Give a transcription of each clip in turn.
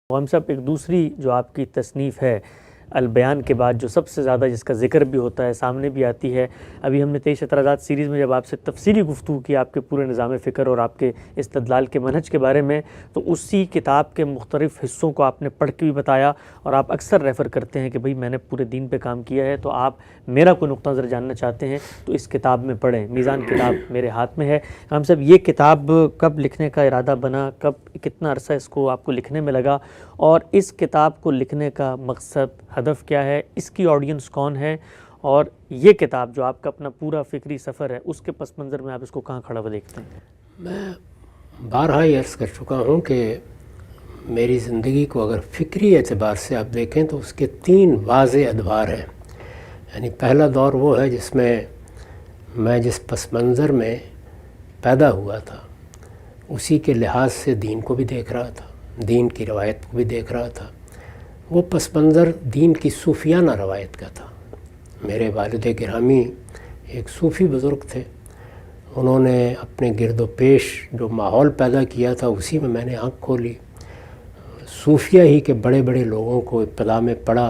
ہم سب ایک دوسری جو آپ کی تصنیف ہے البیان کے بعد جو سب سے زیادہ جس کا ذکر بھی ہوتا ہے سامنے بھی آتی ہے، ابھی ہم نے 23 اعتراضات سیریز میں جب آپ سے تفصیلی گفتگو کی آپ کے پورے نظام فکر اور آپ کے استدلال کے منہج کے بارے میں، تو اسی کتاب کے مختلف حصوں کو آپ نے پڑھ کے بھی بتایا، اور آپ اکثر ریفر کرتے ہیں کہ بھئی میں نے پورے دین پہ کام کیا ہے، تو آپ میرا کوئی نقطہ نظر جاننا چاہتے ہیں تو اس کتاب میں پڑھیں۔ میزان کتاب میرے ہاتھ میں ہے۔ ہم سب یہ کتاب کب لکھنے کا ارادہ بنا، کتنا عرصہ اس کو آپ کو لکھنے میں لگا، اور اس کتاب کو لکھنے کا مقصد، ہدف کیا ہے، اس کی آڈینس کون ہے، اور یہ کتاب جو آپ کا اپنا پورا فکری سفر ہے اس کے پس منظر میں آپ اس کو کہاں کھڑا ہوا دیکھتے ہیں؟ میں بارہا یہ عرض کر چکا ہوں کہ میری زندگی کو اگر فکری اعتبار سے آپ دیکھیں تو اس کے 3 واضح ادوار ہیں۔ یعنی پہلا دور وہ ہے جس میں میں جس پس منظر میں پیدا ہوا تھا اسی کے لحاظ سے دین کو بھی دیکھ رہا تھا، دین کی روایت کو بھی دیکھ رہا تھا۔ وہ پس منظر دین کی صوفیانہ روایت کا تھا۔ میرے والد گرامی ایک صوفی بزرگ تھے، انہوں نے اپنے گرد و پیش جو ماحول پیدا کیا تھا اسی میں نے آنکھ کھولی۔ صوفیہ ہی کے بڑے بڑے لوگوں کو ابتدا میں پڑھا،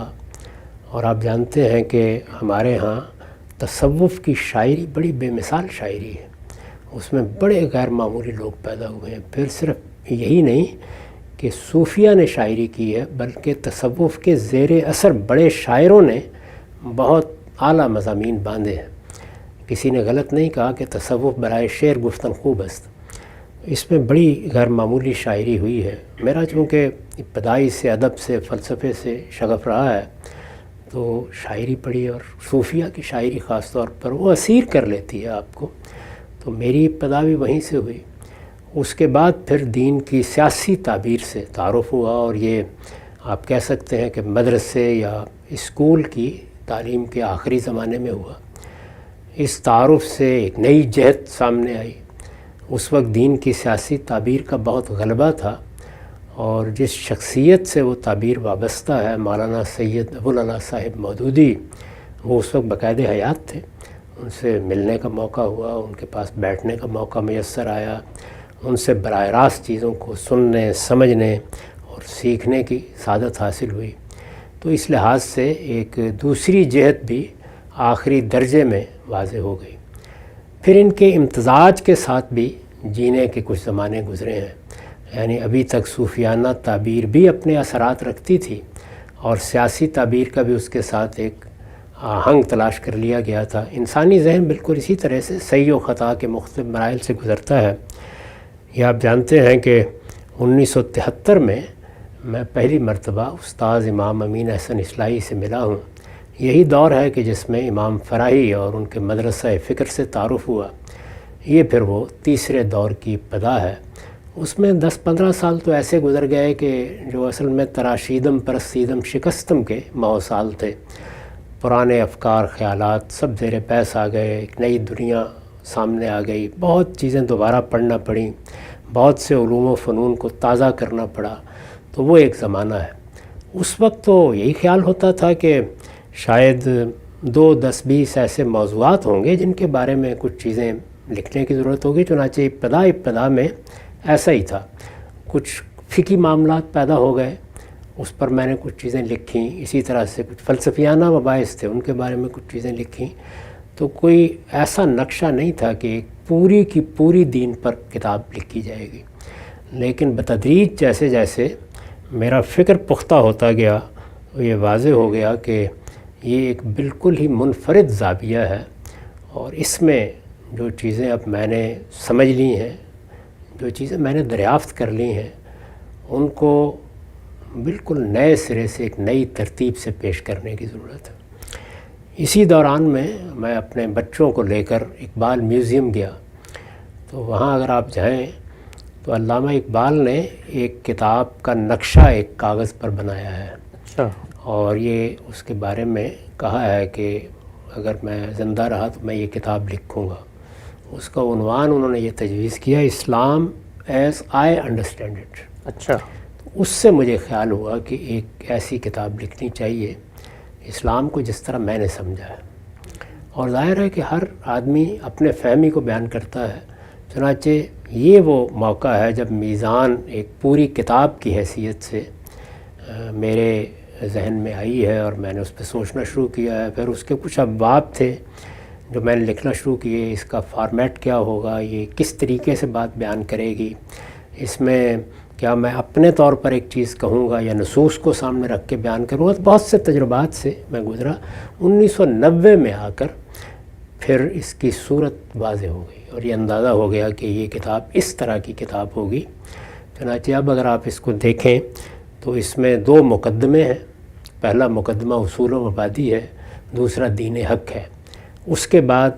اور آپ جانتے ہیں کہ ہمارے ہاں تصوف کی شاعری بڑی بے مثال شاعری ہے، اس میں بڑے غیر معمولی لوگ پیدا ہوئے ہیں۔ پھر صرف یہی نہیں کہ صوفیہ نے شاعری کی ہے، بلکہ تصوف کے زیر اثر بڑے شاعروں نے بہت اعلیٰ مضامین باندھے ہیں۔ کسی نے غلط نہیں کہا کہ تصوف برائے شعر گفتن خوب است، اس میں بڑی غیر معمولی شاعری ہوئی ہے۔ میرا چونکہ ابتدائی سے ادب سے فلسفے سے شغف رہا ہے تو شاعری پڑھی، اور صوفیہ کی شاعری خاص طور پر وہ اسیر کر لیتی ہے آپ کو، تو میری ابتدا بھی وہیں سے ہوئی۔ اس کے بعد پھر دین کی سیاسی تعبیر سے تعارف ہوا، اور یہ آپ کہہ سکتے ہیں کہ مدرسے یا اسکول کی تعلیم کے آخری زمانے میں ہوا۔ اس تعارف سے ایک نئی جہت سامنے آئی۔ اس وقت دین کی سیاسی تعبیر کا بہت غلبہ تھا، اور جس شخصیت سے وہ تعبیر وابستہ ہے، مولانا سید ابوالعلا صاحب مودودی، وہ اس وقت باقاعدہ حیات تھے۔ ان سے ملنے کا موقع ہوا، ان کے پاس بیٹھنے کا موقع میسر آیا، ان سے براہ راست چیزوں کو سننے، سمجھنے اور سیکھنے کی سعادت حاصل ہوئی۔ تو اس لحاظ سے ایک دوسری جہت بھی آخری درجے میں واضح ہو گئی۔ پھر ان کے امتزاج کے ساتھ بھی جینے کے کچھ زمانے گزرے ہیں، یعنی ابھی تک صوفیانہ تعبیر بھی اپنے اثرات رکھتی تھی، اور سیاسی تعبیر کا بھی اس کے ساتھ ایک آہنگ تلاش کر لیا گیا تھا۔ انسانی ذہن بالکل اسی طرح سے صحیح و خطا کے مختلف مراحل سے گزرتا ہے۔ یہ آپ جانتے ہیں کہ 1973 میں پہلی مرتبہ استاذ امام امین احسن اصلاحی سے ملا ہوں۔ یہی دور ہے کہ جس میں امام فراہی اور ان کے مدرسہ فکر سے تعارف ہوا۔ یہ پھر وہ تیسرے دور کی ابتدا ہے۔ اس میں 10-15 سال تو ایسے گزر گئے کہ جو اصل میں تراشیدم پرستیدم شکستم کے سال تھے۔ پرانے افکار خیالات سب زیر پیس آ گئے، ایک نئی دنیا سامنے آ گئی، بہت چیزیں دوبارہ پڑھنا پڑیں، بہت سے علوم و فنون کو تازہ کرنا پڑا۔ تو وہ ایک زمانہ ہے۔ اس وقت تو یہی خیال ہوتا تھا کہ شاید 2-10-20 ایسے موضوعات ہوں گے جن کے بارے میں کچھ چیزیں لکھنے کی ضرورت ہوگی۔ چنانچہ ابتدا میں ایسا ہی تھا۔ کچھ فقہی معاملات پیدا ہو گئے، اس پر میں نے کچھ چیزیں لکھیں۔ اسی طرح سے کچھ فلسفیانہ مباحث تھے، ان کے بارے میں کچھ چیزیں لکھیں۔ تو کوئی ایسا نقشہ نہیں تھا کہ ایک پوری کی پوری دین پر کتاب لکھی جائے گی۔ لیکن بتدریج جیسے جیسے میرا فکر پختہ ہوتا گیا، یہ واضح ہو گیا کہ یہ ایک بالکل ہی منفرد زاویہ ہے، اور اس میں جو چیزیں اب میں نے سمجھ لی ہیں، جو چیزیں میں نے دریافت کر لی ہیں، ان کو بالکل نئے سرے سے ایک نئی ترتیب سے پیش کرنے کی ضرورت ہے۔ اسی دوران میں اپنے بچوں کو لے کر اقبال میوزیم گیا، تو وہاں اگر آپ جائیں تو علامہ اقبال نے ایک کتاب کا نقشہ ایک کاغذ پر بنایا ہے۔ اچھا۔ اور یہ اس کے بارے میں کہا ہے کہ اگر میں زندہ رہا تو میں یہ کتاب لکھوں گا۔ اس کا عنوان انہوں نے یہ تجویز کیا، اسلام ایز آئی انڈرسٹینڈ اٹ۔ اچھا۔ اس سے مجھے خیال ہوا کہ ایک ایسی کتاب لکھنی چاہیے اسلام کو جس طرح میں نے سمجھا ہے، اور ظاہر ہے کہ ہر آدمی اپنے فہمی کو بیان کرتا ہے۔ چنانچہ یہ وہ موقع ہے جب میزان ایک پوری کتاب کی حیثیت سے میرے ذہن میں آئی ہے اور میں نے اس پہ سوچنا شروع کیا ہے. پھر اس کے کچھ ابواب تھے جو میں نے لکھنا شروع کیے. اس کا فارمیٹ کیا ہوگا, یہ کس طریقے سے بات بیان کرے گی, اس میں کیا میں اپنے طور پر ایک چیز کہوں گا یا نصوص کو سامنے رکھ کے بیان کروں گا. بہت سے تجربات سے میں گزرا. 1990 میں آ کر پھر اس کی صورت واضح ہو گئی اور یہ اندازہ ہو گیا کہ یہ کتاب اس طرح کی کتاب ہوگی. چنانچہ اب اگر آپ اس کو دیکھیں تو اس میں 2 مقدمے ہیں. پہلا مقدمہ اصول و مبادی ہے, دوسرا دین حق ہے. اس کے بعد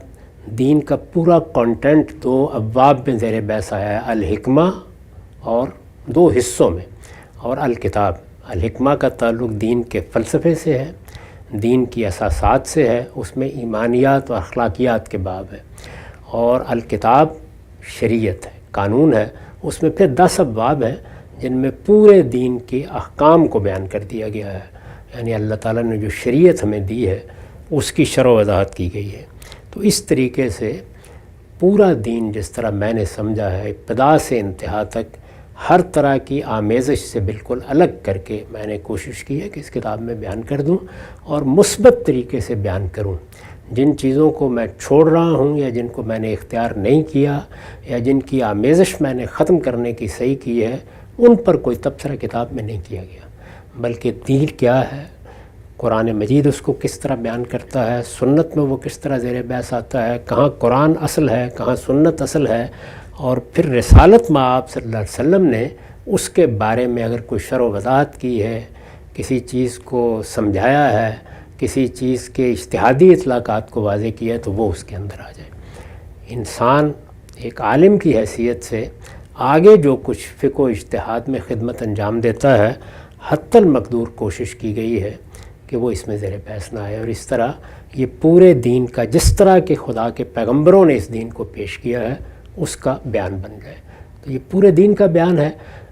دین کا پورا کانٹینٹ 2 ابواب میں زیر بحث آیا ہے, الحکمہ اور 2 حصوں میں. اور الکتاب, الحکمہ کا تعلق دین کے فلسفے سے ہے, دین کی اساسات سے ہے, اس میں ایمانیات و اخلاقیات کے باب ہے. اور الکتاب شریعت ہے, قانون ہے. اس میں پھر 10 ابواب ہیں جن میں پورے دین کے احکام کو بیان کر دیا گیا ہے. یعنی اللہ تعالیٰ نے جو شریعت ہمیں دی ہے اس کی شرح و وضاحت کی گئی ہے. تو اس طریقے سے پورا دین جس طرح میں نے سمجھا ہے, ابتدا سے انتہا تک ہر طرح کی آمیزش سے بالکل الگ کر کے میں نے کوشش کی ہے کہ اس کتاب میں بیان کر دوں اور مثبت طریقے سے بیان کروں. جن چیزوں کو میں چھوڑ رہا ہوں یا جن کو میں نے اختیار نہیں کیا یا جن کی آمیزش میں نے ختم کرنے کی صحیح کی ہے, ان پر کوئی تبصرہ کتاب میں نہیں کیا گیا, بلکہ دین کیا ہے, قرآن مجید اس کو کس طرح بیان کرتا ہے, سنت میں وہ کس طرح زیر بحث آتا ہے, کہاں قرآن اصل ہے, کہاں سنت اصل ہے, اور پھر رسالت میں آپ صلی اللہ علیہ وسلم نے اس کے بارے میں اگر کوئی شرح و وضاحت کی ہے, کسی چیز کو سمجھایا ہے, کسی چیز کے اجتہادی اطلاقات کو واضح کیا ہے, تو وہ اس کے اندر آ جائے. انسان ایک عالم کی حیثیت سے آگے جو کچھ فقہ و اجتہاد میں خدمت انجام دیتا ہے, حتی المقدور کوشش کی گئی ہے کہ وہ اس میں زیر بحث نہ آئے. اور اس طرح یہ پورے دین کا جس طرح کہ خدا کے پیغمبروں نے اس دین کو پیش کیا ہے اس کا بیان بن جائے. تو یہ پورے دین کا بیان ہے.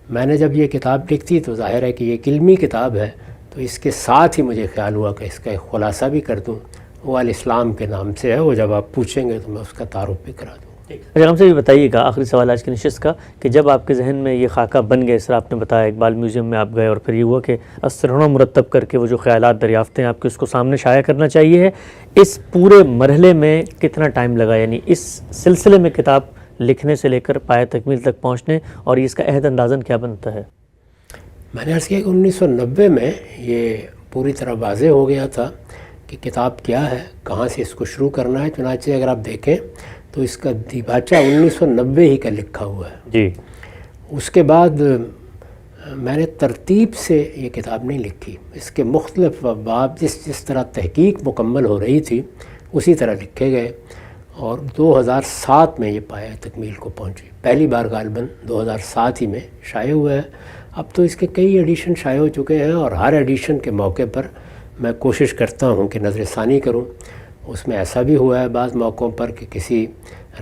میں نے جب یہ کتاب لکھی تو ظاہر ہے کہ یہ ایک علمی کتاب ہے, تو اس کے ساتھ ہی مجھے خیال ہوا کہ اس کا ایک خلاصہ بھی کر دوں. وہ الاسلام کے نام سے ہے, وہ جب آپ پوچھیں گے تو میں اس کا تعارف بھی کرا دوں. اچھا, ہم سے بھی بتائیے گا آخری سوال آج کی نشست کا, کہ جب آپ کے ذہن میں یہ خاکہ بن گئے, اس طرح آپ نے بتایا اقبال میوزیم میں آپ گئے اور پھر یہ ہوا کہ اسرنا مرتب کر کے وہ جو خیالات دریافتیں آپ کے اس کو سامنے شائع کرنا چاہیے ہے, اس پورے مرحلے میں کتنا ٹائم لگا, یعنی اس سلسلے میں کتاب لکھنے سے لے کر پائے تکمیل تک پہنچنے, اور اس کا عہد اندازاً کیا بنتا ہے؟ میں نے عرض کیا کہ 1990 میں یہ پوری طرح واضح ہو گیا تھا کہ کتاب کیا ہے, کہاں سے اس کو شروع کرنا ہے. چنانچہ اگر آپ دیکھیں تو اس کا دیباچہ 1990 ہی کا لکھا ہوا ہے. جی. اس کے بعد میں نے ترتیب سے یہ کتاب نہیں لکھی, اس کے مختلف باب جس طرح تحقیق مکمل ہو رہی تھی اسی طرح لکھے گئے, اور 2007 میں یہ پایا تکمیل کو پہنچی. پہلی بار غالباً 2007 ہی میں شائع ہوا ہے. اب تو اس کے کئی ایڈیشن شائع ہو چکے ہیں, اور ہر ایڈیشن کے موقع پر میں کوشش کرتا ہوں کہ نظر ثانی کروں. اس میں ایسا بھی ہوا ہے بعض موقعوں پر کہ کسی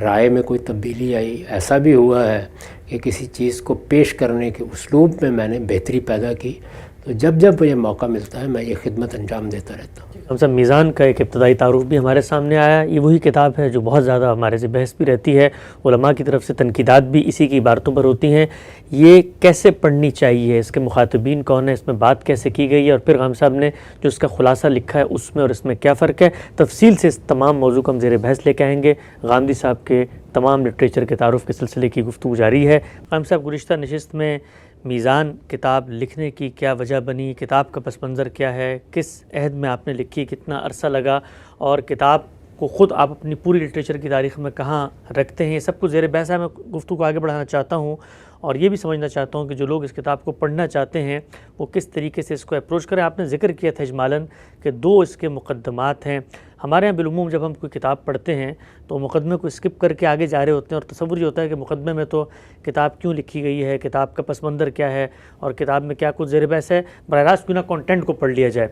رائے میں کوئی تبدیلی آئی, ایسا بھی ہوا ہے کہ کسی چیز کو پیش کرنے کے اسلوب میں نے بہتری پیدا کی. تو جب یہ موقع ملتا ہے میں یہ خدمت انجام دیتا رہتا ہوں. ہم سب میزان کا ایک ابتدائی تعارف بھی ہمارے سامنے آیا. یہ وہی کتاب ہے جو بہت زیادہ ہمارے سے بحث بھی رہتی ہے, علماء کی طرف سے تنقیدات بھی اسی کی عبارتوں پر ہوتی ہیں. یہ کیسے پڑھنی چاہیے, اس کے مخاطبین کون ہیں, اس میں بات کیسے کی گئی ہے, اور پھر غام صاحب نے جو اس کا خلاصہ لکھا ہے اس میں اور اس میں کیا فرق ہے, تفصیل سے اس تمام موضوع کو ہم زیر بحث لے کے آئیں گے. غامدی صاحب کے تمام لٹریچر کے تعارف کے سلسلے کی گفتگو جاری ہے. غام صاحب, گزشتہ نشست میں میزان کتاب لکھنے کی کیا وجہ بنی, کتاب کا پس منظر کیا ہے, کس عہد میں آپ نے لکھی, کتنا عرصہ لگا, اور کتاب کو خود آپ اپنی پوری لٹریچر کی تاریخ میں کہاں رکھتے ہیں, یہ سب کچھ زیر بحث ہے. میں گفتگو کو آگے بڑھانا چاہتا ہوں اور یہ بھی سمجھنا چاہتا ہوں کہ جو لوگ اس کتاب کو پڑھنا چاہتے ہیں وہ کس طریقے سے اس کو اپروچ کریں. آپ نے ذکر کیا تھا اجمالاً کہ 2 اس کے مقدمات ہیں. ہمارے یہاں بالعموم جب ہم کوئی کتاب پڑھتے ہیں تو مقدمے کو اسکپ کر کے آگے جا رہے ہوتے ہیں, اور تصور یہ ہوتا ہے کہ مقدمے میں تو کتاب کیوں لکھی گئی ہے, کتاب کا پس منظر کیا ہے, اور کتاب میں کیا کچھ زیر بحث ہے, براہ راست کیوں نہ کانٹینٹ کو پڑھ لیا جائے.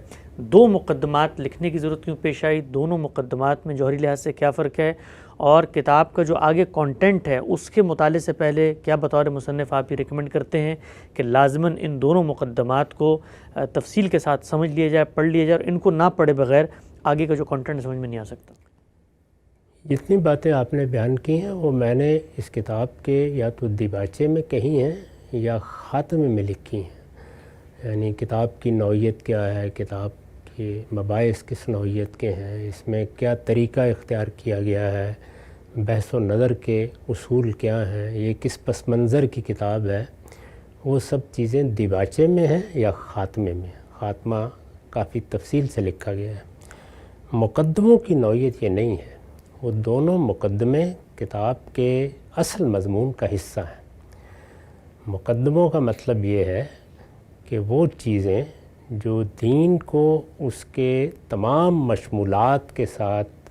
2 مقدمات لکھنے کی ضرورت کیوں پیش آئی, دونوں مقدمات میں جوہری لحاظ سے کیا فرق ہے, اور کتاب کا جو آگے کانٹینٹ ہے اس کے مطالعے سے پہلے کیا بطور مصنف آپ یہ ریکمنڈ کرتے ہیں کہ لازماً ان دونوں مقدمات کو تفصیل کے ساتھ سمجھ لیا جائے, پڑھ لیا جائے, اور ان کو نہ پڑھے بغیر آگے کا جو کانٹینٹ سمجھ میں نہیں آ سکتا؟ جتنی باتیں آپ نے بیان کی ہیں وہ میں نے اس کتاب کے یا تو دیباچے میں کہی ہیں یا خاتمے میں لکھی ہیں. یعنی کتاب کی نوعیت کیا ہے، کتاب کے مباحث کس نوعیت کے ہیں، اس میں کیا طریقہ اختیار کیا گیا ہے، بحث و نظر کے اصول کیا ہیں، یہ کس پس منظر کی کتاب ہے، وہ سب چیزیں دیباچے میں ہیں یا خاتمے میں. خاتمہ کافی تفصیل سے لکھا گیا ہے. مقدموں کی نوعیت یہ نہیں ہے، وہ دونوں مقدمے کتاب کے اصل مضمون کا حصہ ہیں. مقدموں کا مطلب یہ ہے کہ وہ چیزیں جو دین کو اس کے تمام مشمولات کے ساتھ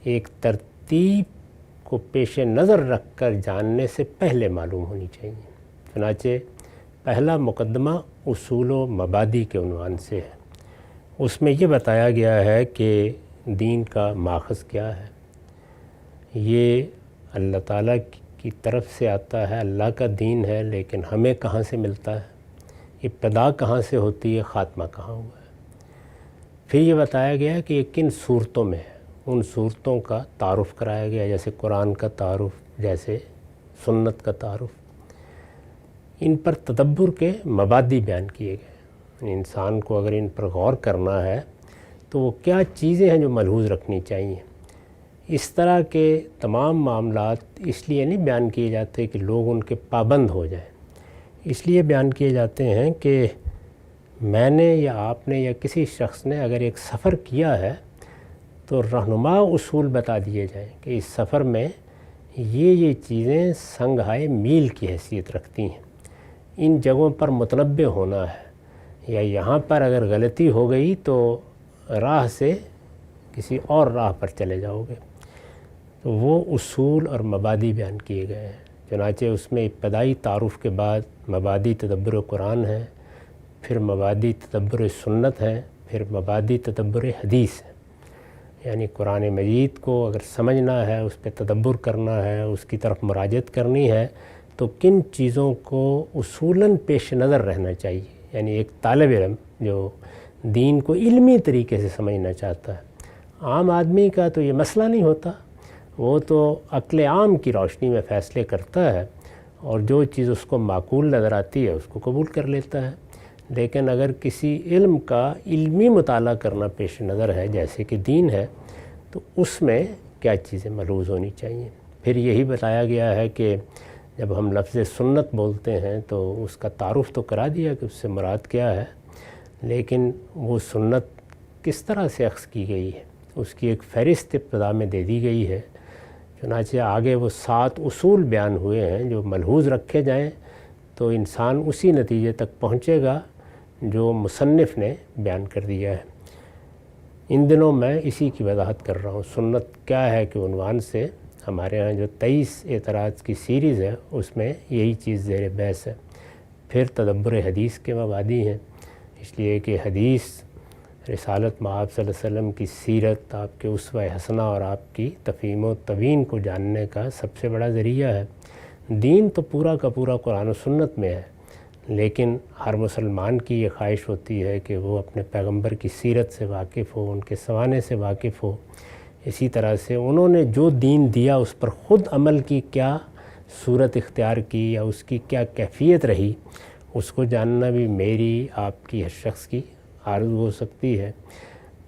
ایک ترتیب کو پیش نظر رکھ کر جاننے سے پہلے معلوم ہونی چاہیے. چنانچہ پہلا مقدمہ اصول و مبادی کے عنوان سے ہے. اس میں یہ بتایا گیا ہے کہ دین کا ماخذ کیا ہے. یہ اللہ تعالیٰ کی طرف سے آتا ہے، اللہ کا دین ہے، لیکن ہمیں کہاں سے ملتا ہے، ابتدا کہاں سے ہوتی ہے، خاتمہ کہاں ہوا ہے. پھر یہ بتایا گیا کہ یہ کن صورتوں میں ہے. ان صورتوں کا تعارف کرایا گیا، جیسے قرآن کا تعارف، جیسے سنت کا تعارف. ان پر تدبر کے مبادی بیان کیے گئے. انسان کو اگر ان پر غور کرنا ہے تو وہ کیا چیزیں ہیں جو ملحوظ رکھنی چاہیے. اس طرح کے تمام معاملات اس لیے نہیں بیان کیے جاتے کہ لوگ ان کے پابند ہو جائیں، اس لیے بیان کیے جاتے ہیں کہ میں نے یا آپ نے یا کسی شخص نے اگر ایک سفر کیا ہے تو رہنما اصول بتا دیے جائیں کہ اس سفر میں یہ چیزیں سنگھائے میل کی حیثیت رکھتی ہیں. ان جگہوں پر متنبع ہونا ہے، یا یہاں پر اگر غلطی ہو گئی تو راہ سے کسی اور راہ پر چلے جاؤ گے. تو وہ اصول اور مبادی بیان کیے گئے ہیں. چنانچہ اس میں ابتدائی تعارف کے بعد مبادی تدبر قرآن ہے، پھر مبادی تدبر سنت ہے، پھر مبادی تدبر حدیث ہے. یعنی قرآن مجید کو اگر سمجھنا ہے، اس پہ تدبر کرنا ہے، اس کی طرف مراجعت کرنی ہے، تو کن چیزوں کو اصولاً پیش نظر رہنا چاہیے. یعنی ایک طالب علم جو دین کو علمی طریقے سے سمجھنا چاہتا ہے، عام آدمی کا تو یہ مسئلہ نہیں ہوتا، وہ تو عقل عام کی روشنی میں فیصلے کرتا ہے اور جو چیز اس کو معقول نظر آتی ہے اس کو قبول کر لیتا ہے. لیکن اگر کسی علم کا علمی مطالعہ کرنا پیش نظر ہے، جیسے کہ دین ہے، تو اس میں کیا چیزیں ملحوظ ہونی چاہیے. پھر یہی بتایا گیا ہے کہ جب ہم لفظ سنت بولتے ہیں تو اس کا تعارف تو کرا دیا کہ اس سے مراد کیا ہے، لیکن وہ سنت کس طرح سے اخذ کی گئی ہے، اس کی ایک فہرست ابتدا میں دے دی گئی ہے. چنانچہ آگے وہ 7 اصول بیان ہوئے ہیں جو ملحوظ رکھے جائیں تو انسان اسی نتیجے تک پہنچے گا جو مصنف نے بیان کر دیا ہے. ان دنوں میں اسی کی وضاحت کر رہا ہوں. سنت کیا ہے کہ عنوان سے ہمارے ہاں جو 23 اعتراض کی سیریز ہے اس میں یہی چیز زیر بحث ہے. پھر تدبر حدیث کے مبادی ہیں، اس لیے کہ حدیث رسالت مآب صلی اللہ علیہ وسلم کی سیرت، آپ کے اسوہ حسنہ اور آپ کی تفہیم و تبیین کو جاننے کا سب سے بڑا ذریعہ ہے. دین تو پورا کا پورا قرآن و سنت میں ہے، لیکن ہر مسلمان کی یہ خواہش ہوتی ہے کہ وہ اپنے پیغمبر کی سیرت سے واقف ہو، ان کے سوانے سے واقف ہو. اسی طرح سے انہوں نے جو دین دیا اس پر خود عمل کی کیا صورت اختیار کی یا اس کی کیا کیفیت رہی، اس کو جاننا بھی میری، آپ کی، ہر شخص کی آرزو ہو سکتی ہے.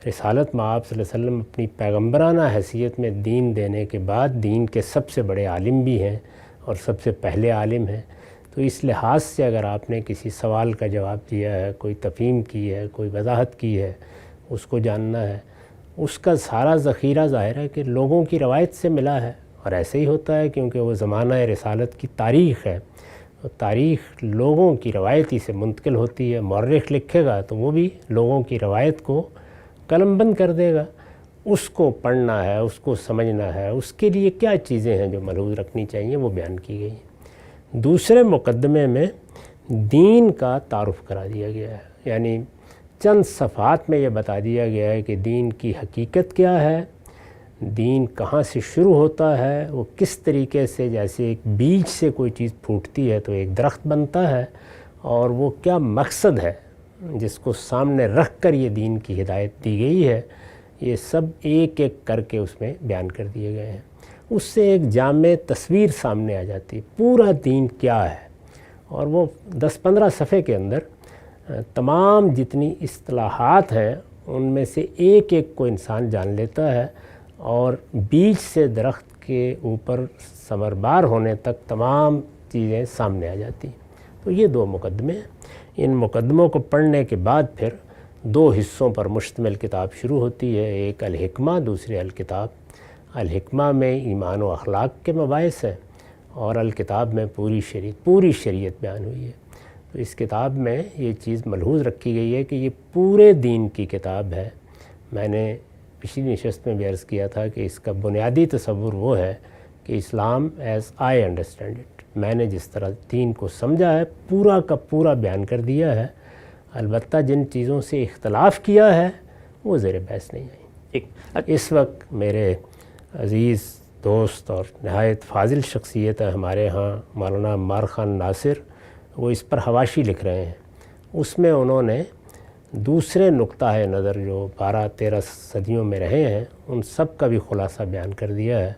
رسالت مآب صلی اللہ علیہ وسلم اپنی پیغمبرانہ حیثیت میں دین دینے کے بعد دین کے سب سے بڑے عالم بھی ہیں اور سب سے پہلے عالم ہیں. تو اس لحاظ سے اگر آپ نے کسی سوال کا جواب دیا ہے، کوئی تفہیم کی ہے، کوئی وضاحت کی ہے، اس کو جاننا ہے. اس کا سارا ذخیرہ ظاہر ہے کہ لوگوں کی روایت سے ملا ہے، اور ایسے ہی ہوتا ہے کیونکہ وہ زمانہ رسالت کی تاریخ ہے. تاریخ لوگوں کی روایتی سے منتقل ہوتی ہے. مورخ لکھے گا تو وہ بھی لوگوں کی روایت کو قلم بند کر دے گا. اس کو پڑھنا ہے، اس کو سمجھنا ہے، اس کے لیے کیا چیزیں ہیں جو ملحوظ رکھنی چاہیے وہ بیان کی گئی. دوسرے مقدمے میں دین کا تعارف کرا دیا گیا ہے، یعنی چند صفحات میں یہ بتا دیا گیا ہے کہ دین کی حقیقت کیا ہے، دین کہاں سے شروع ہوتا ہے، وہ کس طریقے سے، جیسے ایک بیج سے کوئی چیز پھوٹتی ہے تو ایک درخت بنتا ہے، اور وہ کیا مقصد ہے جس کو سامنے رکھ کر یہ دین کی ہدایت دی گئی ہے. یہ سب ایک ایک کر کے اس میں بیان کر دیے گئے ہیں. اس سے ایک جامع تصویر سامنے آ جاتی ہے، پورا دین کیا ہے. اور وہ 10-15 صفحے کے اندر تمام جتنی اصطلاحات ہیں ان میں سے ایک ایک کو انسان جان لیتا ہے، اور بیج سے درخت کے اوپر ثمربار ہونے تک تمام چیزیں سامنے آ جاتی ہیں۔ تو یہ 2 مقدمے ہیں۔ ان مقدموں کو پڑھنے کے بعد پھر 2 حصوں پر مشتمل کتاب شروع ہوتی ہے، ایک الحکمہ، دوسری الکتاب۔ الحکمہ میں ایمان و اخلاق کے مباحث ہیں، اور الکتاب میں پوری شریعت بیان ہوئی ہے۔ تو اس کتاب میں یہ چیز ملحوظ رکھی گئی ہے کہ یہ پورے دین کی کتاب ہے۔ میں نے پچھلی نشست میں بھی عرض کیا تھا کہ اس کا بنیادی تصور وہ ہے کہ اسلام ایز آئی انڈرسٹینڈ اٹ، میں نے جس طرح دین کو سمجھا ہے پورا کا پورا بیان کر دیا ہے۔ البتہ جن چیزوں سے اختلاف کیا ہے وہ زیر بحث نہیں آئی۔ اس وقت میرے عزیز دوست اور نہایت فاضل شخصیت ہے ہمارے ہاں مولانا عمار خان ناصر، وہ اس پر حواشی لکھ رہے ہیں۔ اس میں انہوں نے دوسرے نقطہ نظر جو 12-13 صدیوں میں رہے ہیں ان سب کا بھی خلاصہ بیان کر دیا ہے۔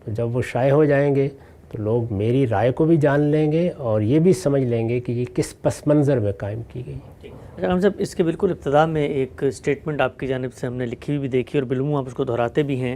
تو جب وہ شائع ہو جائیں گے تو لوگ میری رائے کو بھی جان لیں گے اور یہ بھی سمجھ لیں گے کہ یہ کس پس منظر میں قائم کی گئی۔ ہم صاحب اس کے بالکل ابتدا میں ایک سٹیٹمنٹ آپ کی جانب سے ہم نے لکھی ہوئی بھی دیکھی اور بالعموم آپ اس کو دہراتے بھی ہیں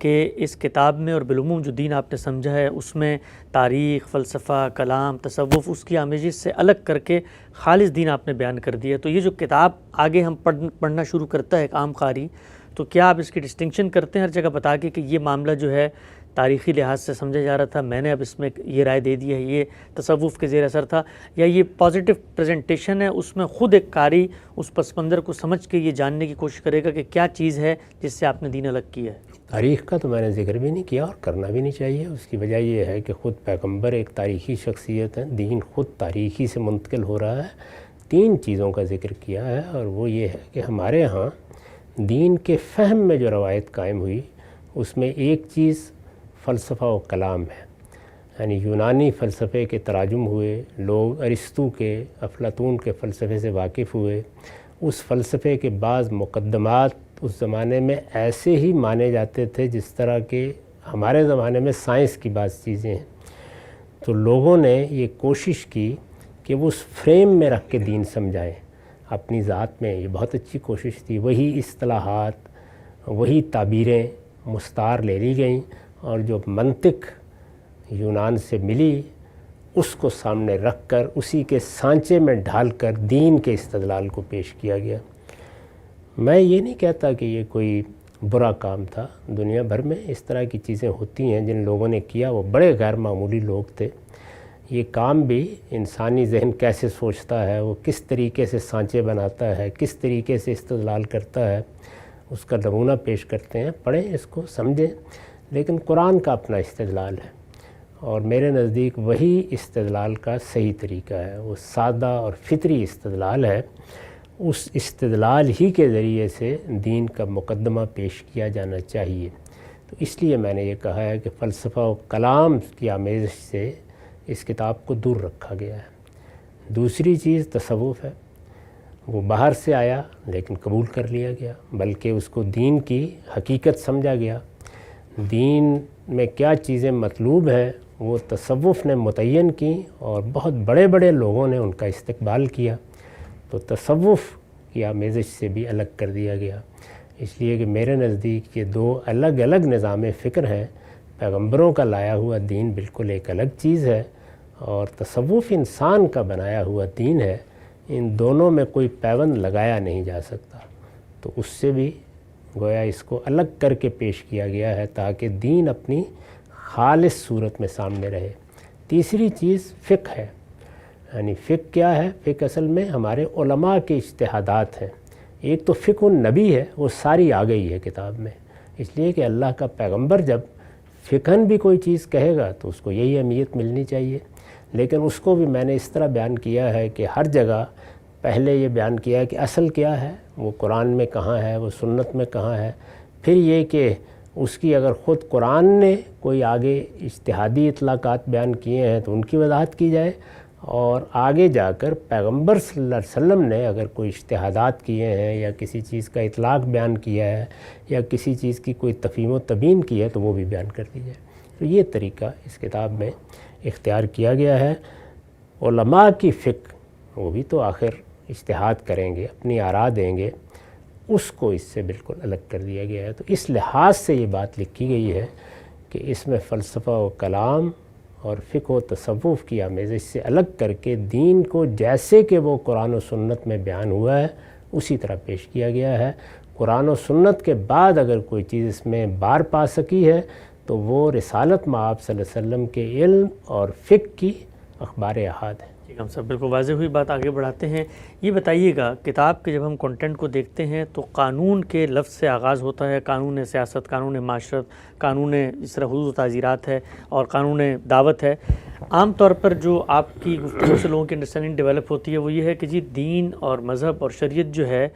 کہ اس کتاب میں اور بالعموم جو دین آپ نے سمجھا ہے اس میں تاریخ، فلسفہ، کلام، تصوف اس کی آمیزش سے الگ کر کے خالص دین آپ نے بیان کر دیا۔ تو یہ جو کتاب آگے ہم پڑھنا شروع کرتا ہے ایک عام قاری، تو کیا آپ اس کی ڈسٹنکشن کرتے ہیں ہر جگہ بتا کے کہ یہ معاملہ جو ہے تاریخی لحاظ سے سمجھا جا رہا تھا، میں نے اب اس میں یہ رائے دے دی ہے، یہ تصوف کے زیر اثر تھا، یا یہ پازیٹیو پریزنٹیشن ہے، اس میں خود ایک قاری اس پس منظر کو سمجھ کے یہ جاننے کی کوشش کرے گا کہ کیا چیز ہے جس سے آپ نے دین الگ کیا ہے؟ تاریخ کا تو میں نے ذکر بھی نہیں کیا اور کرنا بھی نہیں چاہیے۔ اس کی وجہ یہ ہے کہ خود پیغمبر ایک تاریخی شخصیت ہے، دین خود تاریخی سے منتقل ہو رہا ہے۔ 3 چیزوں کا ذکر کیا ہے، اور وہ یہ ہے کہ ہمارے ہاں دین کے فہم میں جو روایت قائم ہوئی اس میں ایک چیز فلسفہ و کلام ہے، یعنی یونانی فلسفے کے تراجم ہوئے، لوگ ارسطو کے، افلاطون کے فلسفے سے واقف ہوئے۔ اس فلسفے کے بعض مقدمات اس زمانے میں ایسے ہی مانے جاتے تھے جس طرح کہ ہمارے زمانے میں سائنس کی بعض چیزیں ہیں۔ تو لوگوں نے یہ کوشش کی کہ وہ اس فریم میں رکھ کے دین سمجھائیں اپنی ذات میں، یہ بہت اچھی کوشش تھی۔ وہی اصطلاحات، وہی تعبیریں مستعار لے لی گئیں، اور جو منطق یونان سے ملی اس کو سامنے رکھ کر اسی کے سانچے میں ڈھال کر دین کے استدلال کو پیش کیا گیا۔ میں یہ نہیں کہتا کہ یہ کوئی برا کام تھا، دنیا بھر میں اس طرح کی چیزیں ہوتی ہیں، جن لوگوں نے کیا وہ بڑے غیر معمولی لوگ تھے۔ یہ کام بھی انسانی ذہن کیسے سوچتا ہے، وہ کس طریقے سے سانچے بناتا ہے، کس طریقے سے استدلال کرتا ہے، اس کا نمونہ پیش کرتے ہیں۔ پڑھیں اس کو، سمجھیں۔ لیکن قرآن کا اپنا استدلال ہے، اور میرے نزدیک وہی استدلال کا صحیح طریقہ ہے، وہ سادہ اور فطری استدلال ہے۔ اس استدلال ہی کے ذریعے سے دین کا مقدمہ پیش کیا جانا چاہیے۔ تو اس لیے میں نے یہ کہا ہے کہ فلسفہ و کلام کی آمیزش سے اس کتاب کو دور رکھا گیا ہے۔ دوسری چیز تصوف ہے، وہ باہر سے آیا لیکن قبول کر لیا گیا، بلکہ اس کو دین کی حقیقت سمجھا گیا۔ دین میں کیا چیزیں مطلوب ہیں وہ تصوف نے متعین کی، اور بہت بڑے بڑے لوگوں نے ان کا استقبال کیا۔ تو تصوف کی آمیزش سے بھی الگ کر دیا گیا، اس لیے کہ میرے نزدیک یہ 2 الگ الگ نظام فکر ہیں۔ پیغمبروں کا لایا ہوا دین بالکل ایک الگ چیز ہے، اور تصوف انسان کا بنایا ہوا دین ہے۔ ان دونوں میں کوئی پیوند لگایا نہیں جا سکتا، تو اس سے بھی گویا اس کو الگ کر کے پیش کیا گیا ہے تاکہ دین اپنی خالص صورت میں سامنے رہے۔ تیسری چیز فقہ ہے، یعنی فقہ کیا ہے؟ فقہ اصل میں ہمارے علماء کے اجتہادات ہیں۔ ایک تو فقہ النبی ہے، وہ ساری آ گئی ہے کتاب میں، اس لیے کہ اللہ کا پیغمبر جب فقہاً بھی کوئی چیز کہے گا تو اس کو یہی اہمیت ملنی چاہیے۔ لیکن اس کو بھی میں نے اس طرح بیان کیا ہے کہ ہر جگہ پہلے یہ بیان کیا ہے کہ اصل کیا ہے، وہ قرآن میں کہاں ہے، وہ سنت میں کہاں ہے، پھر یہ کہ اس کی اگر خود قرآن نے کوئی آگے اجتہادی اطلاقات بیان کیے ہیں تو ان کی وضاحت کی جائے، اور آگے جا کر پیغمبر صلی اللہ علیہ وسلم نے اگر کوئی اجتہادات کیے ہیں یا کسی چیز کا اطلاق بیان کیا ہے یا کسی چیز کی کوئی تفہیم و تبیین کی ہے تو وہ بھی بیان کر دی جائے۔ تو یہ طریقہ اس کتاب میں اختیار کیا گیا ہے۔ علماء کی فقہ وہ بھی تو آخر اجتہاد کریں گے، اپنی آراء دیں گے، اس کو اس سے بالکل الگ کر دیا گیا ہے۔ تو اس لحاظ سے یہ بات لکھی گئی ہے کہ اس میں فلسفہ و کلام اور فقہ و تصوف کی آمیزش سے الگ کر کے دین کو جیسے کہ وہ قرآن و سنت میں بیان ہوا ہے اسی طرح پیش کیا گیا ہے۔ قرآن و سنت کے بعد اگر کوئی چیز اس میں بار پا سکی ہے تو وہ رسالت مآب صلی اللہ علیہ وسلم کے علم اور فقہ کی اخبار احاد ہے۔ ٹھیک ہے، ہم سب بالکل واضح ہوئی بات، آگے بڑھاتے ہیں۔ یہ بتائیے گا کتاب کے جب ہم کنٹینٹ کو دیکھتے ہیں تو قانون کے لفظ سے آغاز ہوتا ہے، قانون سیاست، قانون معاشرت، قانون اس طرح حدود و تعزیرات ہے اور قانون دعوت ہے۔ عام طور پر جو آپ کی گفتگو سے لوگوں کی انڈرسٹینڈنگ ڈیولپ ہوتی ہے وہ یہ ہے کہ جی دین اور مذہب اور شریعت جو ہے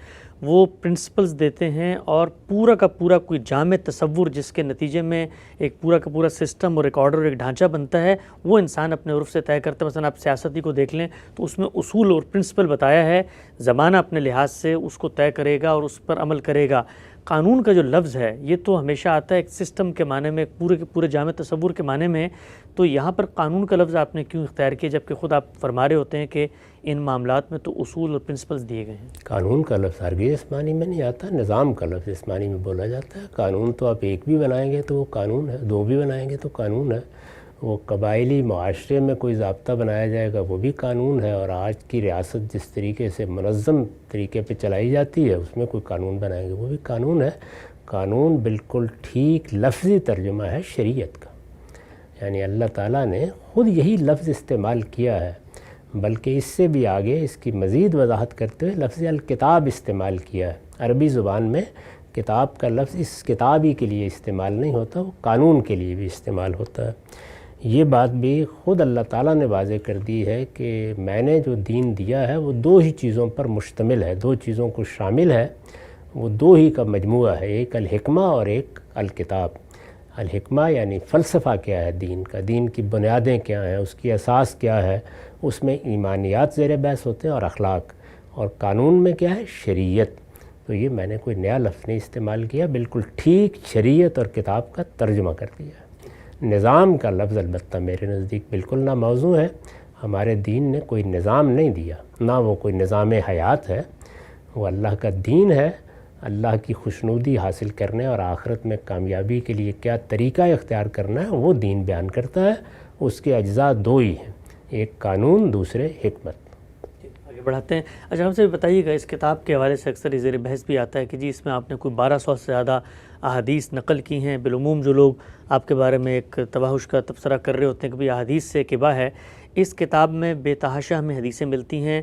وہ پرنسپلز دیتے ہیں اور پورا کا پورا کوئی جامع تصور جس کے نتیجے میں ایک پورا کا پورا سسٹم اور ایک آرڈر اور ایک ڈھانچہ بنتا ہے وہ انسان اپنے عرف سے طے کرتا ہے۔ مثلا آپ سیاستی کو دیکھ لیں تو اس میں اصول اور پرنسپل بتایا ہے، زمانہ اپنے لحاظ سے اس کو طے کرے گا اور اس پر عمل کرے گا۔ قانون کا جو لفظ ہے یہ تو ہمیشہ آتا ہے ایک سسٹم کے معنی میں، پورے کے پورے جامع تصور کے معنی میں، تو یہاں پر قانون کا لفظ آپ نے کیوں اختیار کیا جبکہ خود آپ فرما رہے ہوتے ہیں کہ ان معاملات میں تو اصول اور پرنسپلز دیے گئے ہیں؟ قانون کا لفظ ہرگز اس معنی میں نہیں آتا، نظام کا لفظ اس معنی میں بولا جاتا ہے۔ قانون تو آپ ایک بھی بنائیں گے تو وہ قانون ہے، دو بھی بنائیں گے تو قانون ہے۔ وہ قبائلی معاشرے میں کوئی ضابطہ بنایا جائے گا وہ بھی قانون ہے، اور آج کی ریاست جس طریقے سے منظم طریقے پہ چلائی جاتی ہے اس میں کوئی قانون بنائیں گے وہ بھی قانون ہے۔ قانون بالکل ٹھیک لفظی ترجمہ ہے شریعت کا، یعنی اللہ تعالیٰ نے خود یہی لفظ استعمال کیا ہے، بلکہ اس سے بھی آگے اس کی مزید وضاحت کرتے ہوئے لفظ الکتاب استعمال کیا ہے۔ عربی زبان میں کتاب کا لفظ اس کتابی کے لیے استعمال نہیں ہوتا، وہ قانون کے لیے بھی استعمال ہوتا ہے۔ یہ بات بھی خود اللہ تعالیٰ نے واضح کر دی ہے کہ میں نے جو دین دیا ہے وہ دو ہی چیزوں پر مشتمل ہے، دو چیزوں کو شامل ہے، وہ دو ہی کا مجموعہ ہے، ایک الحکمہ اور ایک الکتاب۔ الحکمہ یعنی فلسفہ کیا ہے دین کا، دین کی بنیادیں کیا ہیں، اس کی اساس کیا ہے، اس میں ایمانیات زیر بحث ہوتے ہیں اور اخلاق، اور قانون میں کیا ہے شریعت۔ تو یہ میں نے کوئی نیا لفظ نہیں استعمال کیا، بالکل ٹھیک شریعت اور کتاب کا ترجمہ کر دیا۔ نظام کا لفظ البتہ میرے نزدیک بالکل ناموضوع ہے، ہمارے دین نے کوئی نظام نہیں دیا، نہ وہ کوئی نظام حیات ہے، وہ اللہ کا دین ہے۔ اللہ کی خوشنودی حاصل کرنے اور آخرت میں کامیابی کے لیے کیا طریقہ اختیار کرنا ہے وہ دین بیان کرتا ہے۔ اس کے اجزاء دو ہی ہیں، ایک قانون، دوسرے حکمت۔ آگے بڑھاتے ہیں۔ اچھا ہم سے بھی بتائیے گا، اس کتاب کے حوالے سے اکثر زیر بحث بھی آتا ہے کہ جی اس میں آپ نے کوئی 1200 سے زیادہ احادیث نقل کی ہیں۔ بالعموم جو لوگ آپ کے بارے میں ایک تباہش کا تبصرہ کر رہے ہوتے ہیں کہ بھئی احادیث سے کبا ہے، اس کتاب میں بے تحاشا ہمیں حدیثیں ملتی ہیں۔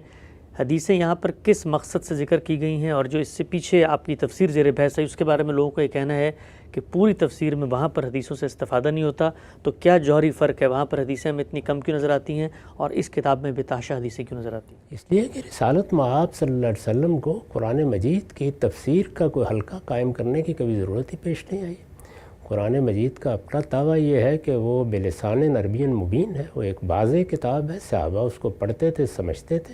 حدیثیں یہاں پر کس مقصد سے ذکر کی گئی ہیں، اور جو اس سے پیچھے آپ کی تفسیر زیر بحث ہے اس کے بارے میں لوگوں کا یہ کہنا ہے کہ پوری تفسیر میں وہاں پر حدیثوں سے استفادہ نہیں ہوتا، تو کیا جوہری فرق ہے، وہاں پر حدیثیں ہمیں اتنی کم کیوں نظر آتی ہیں اور اس کتاب میں بے تحاشا حدیثیں کیوں نظر آتی ہیں؟ اس لیے کہ رسالت مآب صلی اللہ علیہ وسلم کو قرآن مجید کی تفسیر کا کوئی حلقہ قائم کرنے کی کبھی ضرورت ہی پیش نہیں آئی۔ قرآن مجید کا اپنا دعویٰ یہ ہے کہ وہ بلسان عربی مبین ہے، وہ ایک واضح کتاب ہے، صحابہ اس کو پڑھتے تھے، سمجھتے تھے۔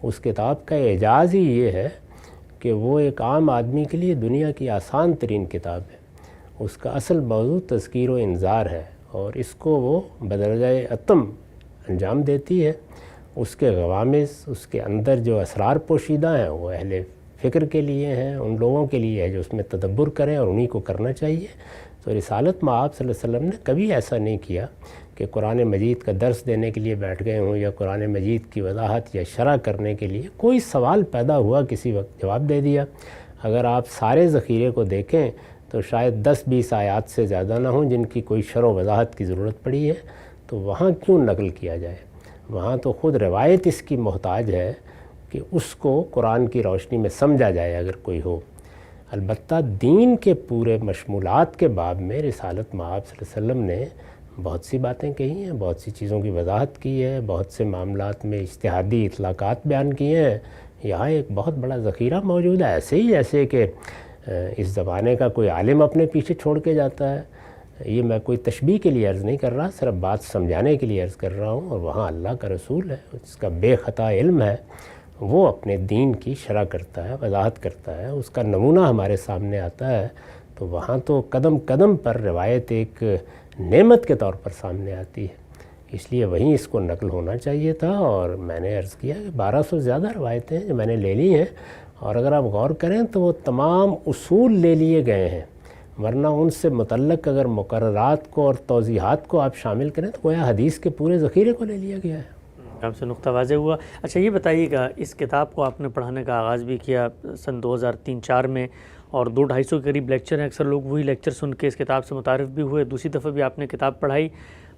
اس کتاب کا اعجاز ہی یہ ہے کہ وہ ایک عام آدمی کے لیے دنیا کی آسان ترین کتاب ہے۔ اس کا اصل موضوع تذکیر و انذار ہے، اور اس کو وہ بدرجہ اتم انجام دیتی ہے۔ اس کے غوامض، اس کے اندر جو اسرار پوشیدہ ہیں وہ اہل فکر کے لیے ہیں، ان لوگوں کے لیے ہے جو اس میں تدبر کریں، اور انہی کو کرنا چاہیے۔ تو رسالت مآب صلی اللہ علیہ وسلم نے کبھی ایسا نہیں کیا کہ قرآن مجید کا درس دینے کے لیے بیٹھ گئے ہوں، یا قرآن مجید کی وضاحت یا شرح کرنے کے لیے کوئی سوال پیدا ہوا کسی وقت جواب دے دیا۔ اگر آپ سارے ذخیرے کو دیکھیں تو شاید 10-20 آیات سے زیادہ نہ ہوں جن کی کوئی شرح و وضاحت کی ضرورت پڑی ہے، تو وہاں کیوں نقل کیا جائے؟ وہاں تو خود روایت اس کی محتاج ہے کہ اس کو قرآن کی روشنی میں سمجھا جائے اگر کوئی ہو۔ البتہ دین کے پورے مشمولات کے باب میں رسالت مآب صلی اللہ علیہ وسلم نے بہت سی باتیں کہی ہیں، بہت سی چیزوں کی وضاحت کی ہے، بہت سے معاملات میں اجتہادی اطلاقات بیان کیے ہیں۔ یہاں ایک بہت بڑا ذخیرہ موجود ہے، ایسے ہی جیسے کہ اس زمانے کا کوئی عالم اپنے پیچھے چھوڑ کے جاتا ہے۔ یہ میں کوئی تشبیہ کے لیے عرض نہیں کر رہا، صرف بات سمجھانے کے لیے عرض کر رہا ہوں۔ اور وہاں اللہ کا رسول ہے، اس کا بے خطا علم ہے، وہ اپنے دین کی شرح کرتا ہے، وضاحت کرتا ہے، اس کا نمونہ ہمارے سامنے آتا ہے۔ تو وہاں تو قدم قدم پر روایت ایک نعمت کے طور پر سامنے آتی ہے۔ اس لیے وہیں اس کو نقل ہونا چاہیے تھا، اور میں نے عرض کیا کہ 1200 سے زیادہ روایتیں ہیں جو میں نے لے لی ہیں، اور اگر آپ غور کریں تو وہ تمام اصول لے لیے گئے ہیں، ورنہ ان سے متعلق اگر مقررات کو اور توضیحات کو آپ شامل کریں تو گویا حدیث کے پورے ذخیرے کو لے لیا گیا ہے۔ آپ سے نقطہ واضح ہوا۔ اچھا یہ بتائیے گا، اس کتاب کو آپ نے پڑھانے کا آغاز بھی کیا سن 2003-04 میں، اور 200-250 کے قریب لیکچر ہیں، اکثر لوگ وہی لیکچر سن کے اس کتاب سے متعارف بھی ہوئے، دوسری دفعہ بھی آپ نے کتاب پڑھائی۔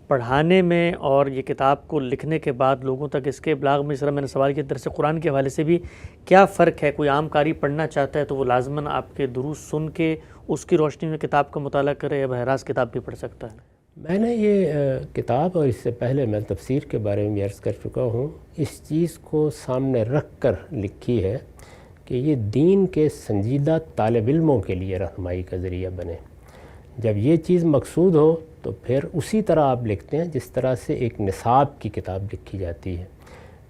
پڑھانے میں اور یہ کتاب کو لکھنے کے بعد لوگوں تک اس کے ابلاغ میں، اس طرح میں نے سوال کیا، درس قرآن کے حوالے سے بھی کیا فرق ہے؟ کوئی عام قاری پڑھنا چاہتا ہے تو وہ لازماً آپ کے دروس سن کے اس کی روشنی میں کتاب کا مطالعہ کرے، یا بہر راست کتاب بھی پڑھ سکتا ہے؟ میں نے یہ کتاب، اور اس سے پہلے میں تفسیر کے بارے میں بھی عرض کر چکا ہوں، اس چیز کو سامنے رکھ کر لکھی ہے کہ یہ دین کے سنجیدہ طالب علموں کے لیے رہنمائی کا ذریعہ بنے۔ جب یہ چیز مقصود ہو تو پھر اسی طرح آپ لکھتے ہیں جس طرح سے ایک نصاب کی کتاب لکھی جاتی ہے۔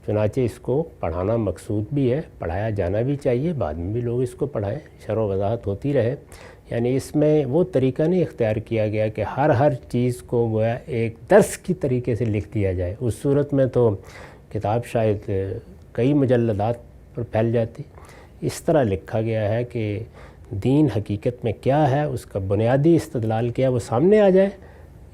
چنانچہ اس کو پڑھانا مقصود بھی ہے، پڑھایا جانا بھی چاہیے، بعد میں بھی لوگ اس کو پڑھائیں، شرح و وضاحت ہوتی رہے۔ یعنی اس میں وہ طریقہ نہیں اختیار کیا گیا کہ ہر چیز کو گویا ایک درس کی طریقے سے لکھ دیا جائے، اس صورت میں تو کتاب شاید کئی مجلدات پر پھیل جاتی۔ اس طرح لکھا گیا ہے کہ دین حقیقت میں کیا ہے، اس کا بنیادی استدلال کیا، وہ سامنے آ جائے،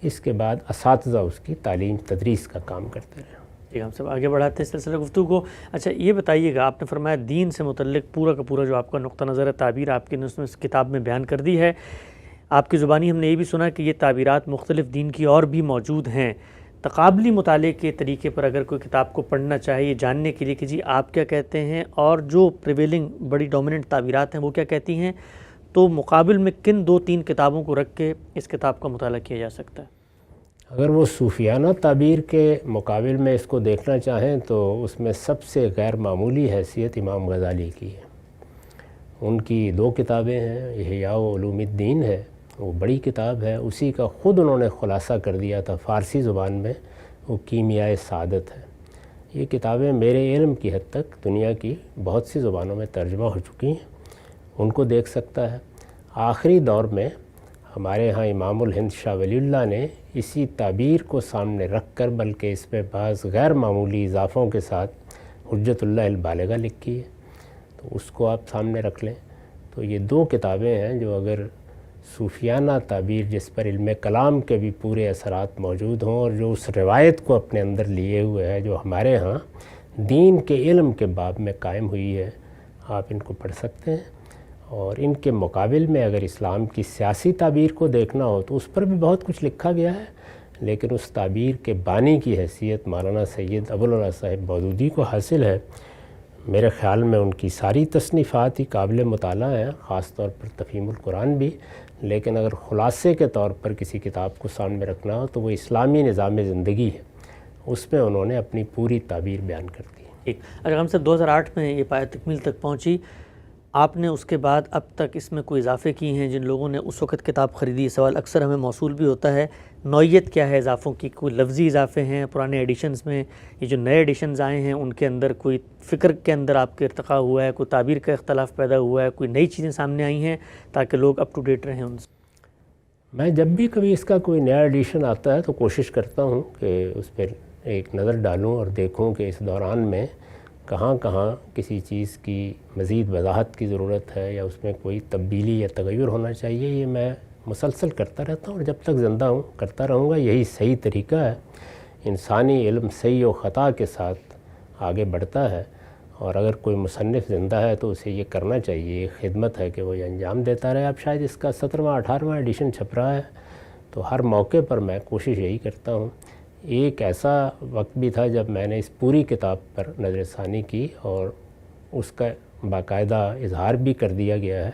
اس کے بعد اساتذہ اس کی تعلیم تدریس کا کام کرتے رہیں۔ ٹھیک، ہم سب آگے بڑھاتے ہیں سلسلہ گفتگو کو۔ اچھا یہ بتائیے گا، آپ نے فرمایا دین سے متعلق پورا کا پورا جو آپ کا نقطہ نظر ہے، تعبیر آپ کی نے اس کتاب میں بیان کر دی ہے۔ آپ کی زبانی ہم نے یہ بھی سنا کہ یہ تعبیرات مختلف دین کی اور بھی موجود ہیں۔ تقابلی مطالعے کے طریقے پر اگر کوئی کتاب کو پڑھنا چاہے یہ جاننے کے لیے کہ جی آپ کیا کہتے ہیں اور جو پریویلنگ بڑی ڈومیننٹ تعبیرات ہیں وہ کیا کہتی ہیں، تو مقابل میں کن 2-3 کتابوں کو رکھ کے اس کتاب کا مطالعہ کیا جا سکتا ہے؟ اگر وہ صوفیانہ تعبیر کے مقابل میں اس کو دیکھنا چاہیں تو اس میں سب سے غیر معمولی حیثیت امام غزالی کی ہے۔ ان کی 2 کتابیں ہیں، احیاء علوم الدین ہے، وہ بڑی کتاب ہے، اسی کا خود انہوں نے خلاصہ کر دیا تھا فارسی زبان میں، وہ کیمیائے سعادت ہے۔ یہ کتابیں میرے علم کی حد تک دنیا کی بہت سی زبانوں میں ترجمہ ہو چکی ہیں، ان کو دیکھ سکتا ہے۔ آخری دور میں ہمارے ہاں امام الہند شاہ ولی اللہ نے اسی تعبیر کو سامنے رکھ کر، بلکہ اس میں بعض غیر معمولی اضافوں کے ساتھ حجت اللہ البالغہ لکھی ہے، تو اس کو آپ سامنے رکھ لیں۔ تو یہ 2 کتابیں ہیں جو اگر صوفیانہ تعبیر جس پر علم کلام کے بھی پورے اثرات موجود ہوں، اور جو اس روایت کو اپنے اندر لیے ہوئے ہے جو ہمارے ہاں دین کے علم کے باب میں قائم ہوئی ہے، آپ ان کو پڑھ سکتے ہیں۔ اور ان کے مقابل میں اگر اسلام کی سیاسی تعبیر کو دیکھنا ہو تو اس پر بھی بہت کچھ لکھا گیا ہے، لیکن اس تعبیر کے بانی کی حیثیت مولانا سید ابوالعلا صاحب مودودی کو حاصل ہے۔ میرے خیال میں ان کی ساری تصنیفات ہی قابل مطالعہ ہیں، خاص طور پر تفہیم القرآن بھی، لیکن اگر خلاصے کے طور پر کسی کتاب کو سامنے رکھنا ہو تو وہ اسلامی نظام زندگی ہے، اس میں انہوں نے اپنی پوری تعبیر بیان کر دی۔ ٹھیک، اگر ہم سے 2008 میں یہ پایہ تکمیل تک پہنچی، آپ نے اس کے بعد اب تک اس میں کوئی اضافے کیے ہیں؟ جن لوگوں نے اس وقت کتاب خریدی، سوال اکثر ہمیں موصول بھی ہوتا ہے، نوعیت کیا ہے اضافوں کی؟ کوئی لفظی اضافے ہیں پرانے ایڈیشنز میں؟ یہ جو نئے ایڈیشنز آئے ہیں ان کے اندر کوئی فکر کے اندر آپ کے ارتقاء ہوا ہے، کوئی تعبیر کا اختلاف پیدا ہوا ہے، کوئی نئی چیزیں سامنے آئی ہیں تاکہ لوگ اپ ٹو ڈیٹ رہیں ان سے؟ میں جب بھی کبھی اس کا کوئی نیا ایڈیشن آتا ہے تو کوشش کرتا ہوں کہ اس پر ایک نظر ڈالوں اور دیکھوں کہ اس دوران میں کہاں کہاں کسی چیز کی مزید وضاحت کی ضرورت ہے یا اس میں کوئی تبدیلی یا تغیر ہونا چاہیے۔ یہ میں مسلسل کرتا رہتا ہوں اور جب تک زندہ ہوں کرتا رہوں گا۔ یہی صحیح طریقہ ہے۔ انسانی علم صحیح و خطا کے ساتھ آگے بڑھتا ہے، اور اگر کوئی مصنف زندہ ہے تو اسے یہ کرنا چاہیے، یہ خدمت ہے کہ وہ یہ انجام دیتا رہے۔ اب شاید اس کا 17واں 18واں ایڈیشن چھپ رہا ہے، تو ہر موقع پر میں کوشش یہی کرتا ہوں۔ ایک ایسا وقت بھی تھا جب میں نے اس پوری کتاب پر نظر ثانی کی اور اس کا باقاعدہ اظہار بھی کر دیا گیا ہے۔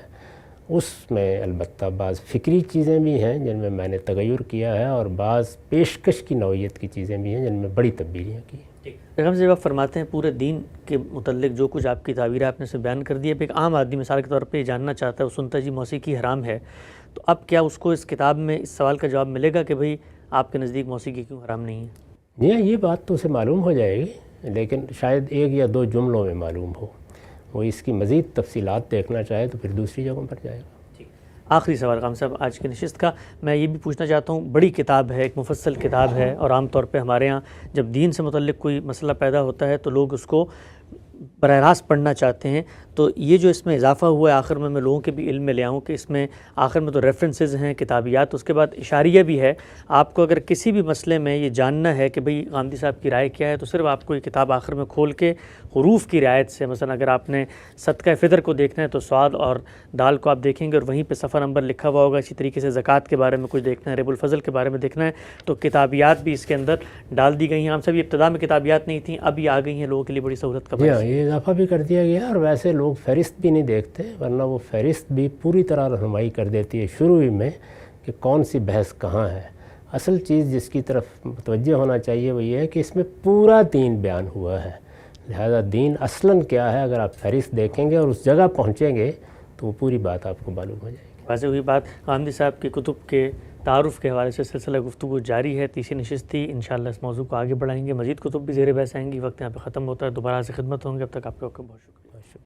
اس میں البتہ بعض فکری چیزیں بھی ہیں جن میں میں نے تغیر کیا ہے، اور بعض پیشکش کی نوعیت کی چیزیں بھی ہیں جن میں بڑی تبدیلیاں کی ہیں۔ ہم سے آپ فرماتے ہیں پورے دین کے متعلق جو کچھ آپ کی تعبیر آپ نے سے بیان کر دی ہے، ایک عام آدمی مثال کے طور پہ یہ جاننا چاہتا ہے، وہ سنتا جی موسیقی حرام ہے، تو اب کیا اس کو اس کتاب میں اس سوال کا جواب ملے گا کہ بھئی آپ کے نزدیک موسیقی کیوں حرام نہیں ہے؟ جی ہاں، یہ بات تو اسے معلوم ہو جائے گی، لیکن شاید 1 یا 2 جملوں میں معلوم ہو۔ وہ اس کی مزید تفصیلات دیکھنا چاہے تو پھر دوسری جگہوں پر جائے گا۔ آخری سوال غام صاحب آج کی نشست کا، میں یہ بھی پوچھنا چاہتا ہوں، بڑی کتاب ہے، ایک مفصل کتاب ہے، اور عام طور پہ ہمارے ہاں جب دین سے متعلق کوئی مسئلہ پیدا ہوتا ہے تو لوگ اس کو براہ راست پڑھنا چاہتے ہیں، تو یہ جو اس میں اضافہ ہوا ہے آخر میں لوگوں کے بھی علم میں لے آؤں کہ اس میں آخر میں تو ریفرنسز ہیں، کتابیات، اس کے بعد اشاریہ بھی ہے۔ آپ کو اگر کسی بھی مسئلے میں یہ جاننا ہے کہ بھئی غامدی صاحب کی رائے کیا ہے، تو صرف آپ کو یہ کتاب آخر میں کھول کے حروف کی رعایت سے، مثلا اگر آپ نے صدقہ فطر کو دیکھنا ہے تو صاد اور دال کو آپ دیکھیں گے اور وہیں پہ صفحہ نمبر لکھا ہوا ہوگا، اسی طریقے سے زکوٰۃ کے بارے میں کچھ دیکھنا ہے، رب الفضل کے بارے میں دیکھنا ہے، تو کتابیات بھی اس کے اندر ڈال دی گئی ہیں۔ ہم سب یہ ابتدا میں کتابیات نہیں تھیں، اب یہ آ گئی ہیں، لوگوں کے لیے بڑی سہولت کا جی باعث ہاں، یہ اضافہ بھی کر دیا گیا، اور ویسے لوگ فہرست بھی نہیں دیکھتے، ورنہ وہ فہرست بھی پوری طرح رہنمائی کر دیتی ہے شروع ہی میں کہ کون سی بحث کہاں ہے۔ اصل چیز جس کی طرف متوجہ ہونا چاہیے وہ یہ ہے کہ اس میں پورا دین بیان ہوا ہے، لہذا دین اصلاً کیا ہے اگر آپ فہرست دیکھیں گے اور اس جگہ پہنچیں گے تو وہ پوری بات آپ کو معلوم ہو جائے گی۔ واضح ہوئی بات۔ غامدی صاحب کی کتب کے تعارف کے حوالے سے سلسلہ گفتگو جاری ہے، تیسری نشست تھی، انشاءاللہ اس موضوع کو آگے بڑھائیں گے، مزید کتب بھی زیر بحث آئیں گی۔ وقت یہاں پہ ختم ہوتا ہے، دوبارہ سے خدمت ہوں گے، اب تک آپ کا بہت شکریہ۔